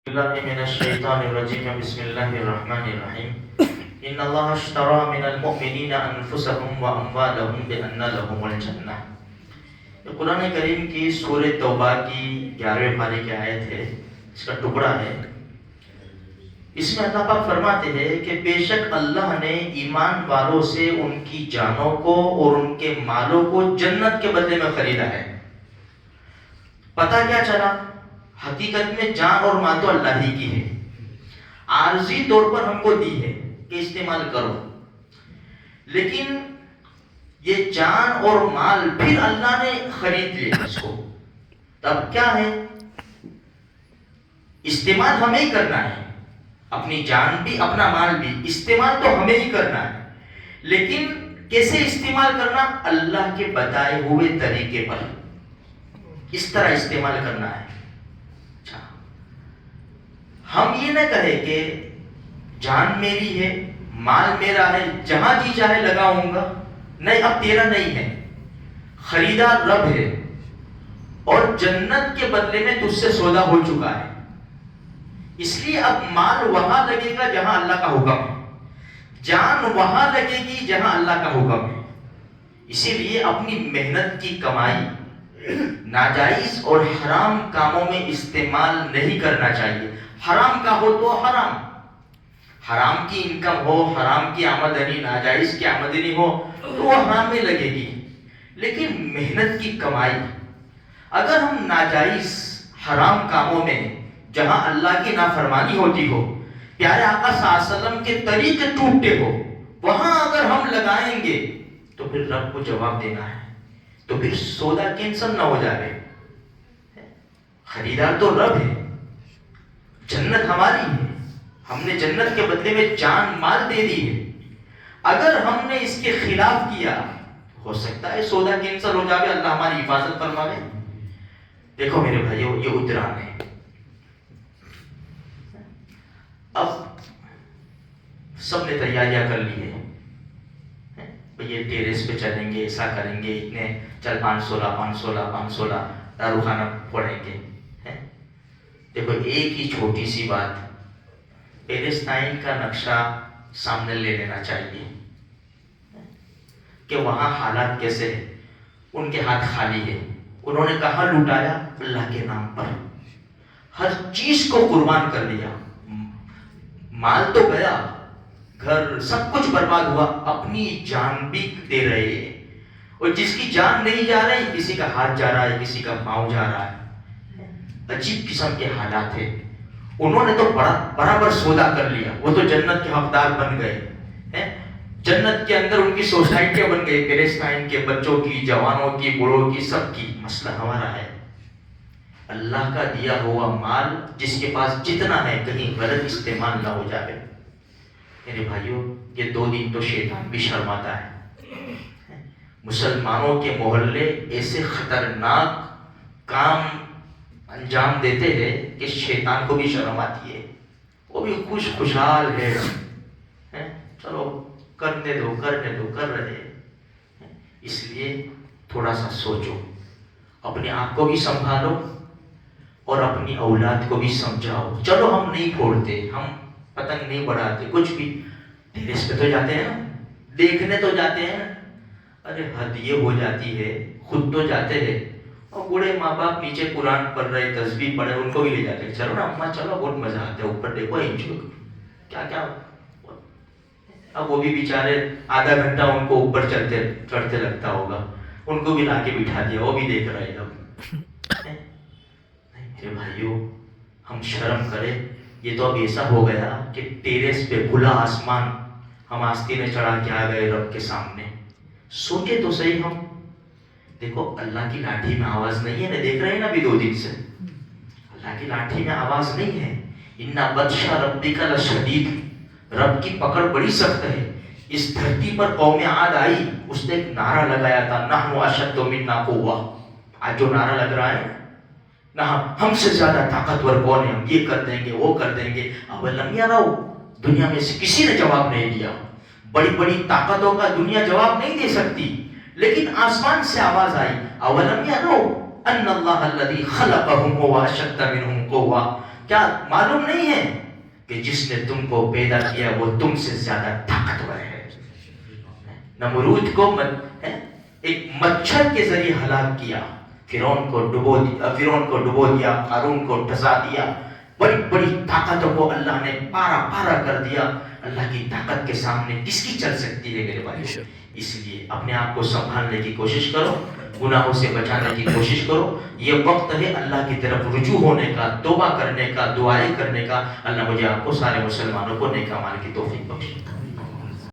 بالله من الشيطان الرجيم بسم الله الرحمن الرحيم إن الله اشترى من المؤمنين أنفسهم وأموالهم بأن لهم الجنة. یہ قرآن کریم کی سورہ توبہ کی 11ویں پارے کی آیت ہے، اس کا ٹکڑا ہے. اس میں اللہ پاک فرماتے ہیں کہ بے شک اللہ نے ایمان والوں سے ان کی جانوں کو اور ان کے مالوں کو جنت کے بدلے میں خریدا ہے. پتہ کیا چلا؟ حقیقت میں جان اور مال تو اللہ ہی کی ہے، عارضی طور پر ہم کو دی ہے کہ استعمال کرو، لیکن یہ جان اور مال پھر اللہ نے خرید لیا اس کو. تب کیا ہے؟ استعمال ہمیں ہی کرنا ہے، اپنی جان بھی اپنا مال بھی استعمال تو ہمیں ہی کرنا ہے، لیکن کیسے استعمال کرنا؟ اللہ کے بتائے ہوئے طریقے پر اس طرح استعمال کرنا ہے. ہم یہ نہ کہیں کہ جان میری ہے، مال میرا ہے، جہاں جی چاہے لگاؤں گا. نہیں، اب تیرا نہیں ہے، خریدار رب ہے، اور جنت کے بدلے میں تجھ سے سودا ہو چکا ہے. اس لیے اب مال وہاں لگے گا جہاں اللہ کا حکم ہے، جان وہاں لگے گی جہاں اللہ کا حکم ہے. اسی لیے اپنی محنت کی کمائی ناجائز اور حرام کاموں میں استعمال نہیں کرنا چاہیے. حرام کا ہو تو حرام کی انکم ہو، حرام کی آمدنی، ناجائز کی آمدنی ہو تو وہ حرام میں لگے گی. لیکن محنت کی کمائی اگر ہم ناجائز حرام کاموں میں جہاں اللہ کی نافرمانی ہوتی ہو، پیارے آقا صلی اللہ علیہ وسلم کے طریقے ٹوٹتے ہو، وہاں اگر ہم لگائیں گے تو پھر رب کو جواب دینا ہے، تو پھر سودا کینسل نہ ہو جائے. خریدار تو رب ہے، جنت ہماری ہے، ہم نے جنت کے بدلے میں جان مال دے دی ہے. اگر ہم نے اس کے خلاف کیا ہو سکتا ہے سودا کینسل ہو جائے، اللہ ہماری حفاظت فرمائے. دیکھو میرے بھائیو، یہ اتران ہے. اب سب نے تیاریاں کر لی ہے، یہ ٹیریس پہ چلیں گے، ایسا کریں گے، اتنے چل 516 دارو خانہ پڑیں گے. دیکھو ایک ہی چھوٹی سی بات، پیلسٹائن کا نقشہ سامنے لے لینا چاہیے کہ وہاں حالات کیسے ہیں. ان کے ہاتھ خالی ہے، انہوں نے کہاں لوٹایا؟ اللہ کے نام پر ہر چیز کو قربان کر دیا. مال تو گیا، گھر سب کچھ برباد ہوا، اپنی جان بھی دے رہے ہیں. اور جس کی جان نہیں جا رہی، کسی کا ہاتھ جا رہا ہے، کسی کا پاؤں جا رہا ہے. عجیب قسم کے حالات ہیں. انہوں نے تو برابر سودا کر لیا، وہ تو جنت کے حقدار بن گئے. جنت کے اندر ان کی سوسائٹیاں بن گئی، پیلسٹائن کے بچوں کی، جوانوں کی، بوڑھوں کی، سب کی. مسئلہ ہمارا ہے اللہ کا دیا ہوا مال جس کے پاس جتنا ہے کہیں غلط استعمال نہ ہو جائے. میرے بھائیوں، یہ 2 دن تو شیطان بھی شرماتا ہے. مسلمانوں کے محلے ایسے خطرناک کام انجام دیتے ہیں کہ شیطان کو بھی شرم آتی ہے. وہ بھی خوشحال ہے، چلو کرنے دو کر رہے ہیں. اس لیے تھوڑا سا سوچو، اپنے آپ کو بھی سنبھالو اور اپنی اولاد کو بھی سمجھاؤ. چلو ہم نہیں پھوڑتے، ہم پتنگ نہیں بڑھاتے، کچھ بھی، ٹیریس پہ تو جاتے ہیں نا، دیکھنے تو جاتے ہیں. ارے حد یہ ہو جاتی ہے، خود تو جاتے ہیں اور بوڑھے ماں باپ نیچے قرآن پڑھ رہے، تسبیح پڑھ رہے، ان کو بھی لے جاتے ہیں. چلو نا اماں چلو، بہت مزہ آتا ہے، اوپر دیکھو انجوائے کیا. اب وہ بھی بیچارے آدھا گھنٹہ ان کو اوپر چڑھتے لگتا ہوگا، ان کو بھی لا کے بٹھا دیا، وہ بھی دیکھ رہے ہیں. اب میرے بھائیوں، ہم شرم کریں. یہ تو اب ایسا ہو گیا کہ ٹیریس پہ کھلا آسمان ہم آستینیں چڑھا کے آ گئے رب کے سامنے. سوچے تو صحیح ہم. دیکھو اللہ کی لاٹھی میں آواز نہیں ہے نا، دیکھ رہے ہیں نا ابھی 2 دن سے اللہ کی لاٹھی میں آواز نہیں ہے. اِنَّ بَطْشَ رَبِّكَ لَشَدِيدٌ، رب کی پکڑ بڑی سخت ہے. اس دھرتی پر قوم عاد آئی، اس نے ایک نعرہ لگایا تھا، نَحْنُ أَشَدُّ مِنَّا قُوَّةً. آج جو نعرہ لگ رہا ہے نہ، ہم سے زیادہ طاقتور کون ہے، ہم یہ کر دیں گے، وہ کر دیں گے. اولم یروا، دنیا میں سے کسی نے جواب نہیں دیا. بڑی بڑی طاقتوں کا دنیا جواب نہیں دے سکتی، لیکن آسمان سے آواز آئی، اولم یروا ان اللہ الذی خلقهم هو اشد منهم قوة. کیا معلوم نہیں ہے کہ جس نے تم کو پیدا کیا وہ تم سے زیادہ طاقتور ہے؟ نمرود کو ایک مچھر کے ذریعے ہلاک کیا، فرعون کو ڈبو دیا، قارون کو ڈھسا دیا، بڑی بڑی طاقتوں کو اللہ نے پارا پارا کر دیا۔ اللہ کی طاقت کے سامنے کس کی چل سکتی ہے میرے بھائی؟ اس لیے اپنے آپ کو سنبھالنے کی کوشش کرو، گناہوں سے بچانے کی کوشش کرو۔ یہ وقت ہے اللہ کی طرف رجوع ہونے کا، توبہ کرنے کا، دعائیں کرنے کا۔ اللہ مجھے آپ کو سارے مسلمانوں کو نیک اعمال کی توفیق بخشے۔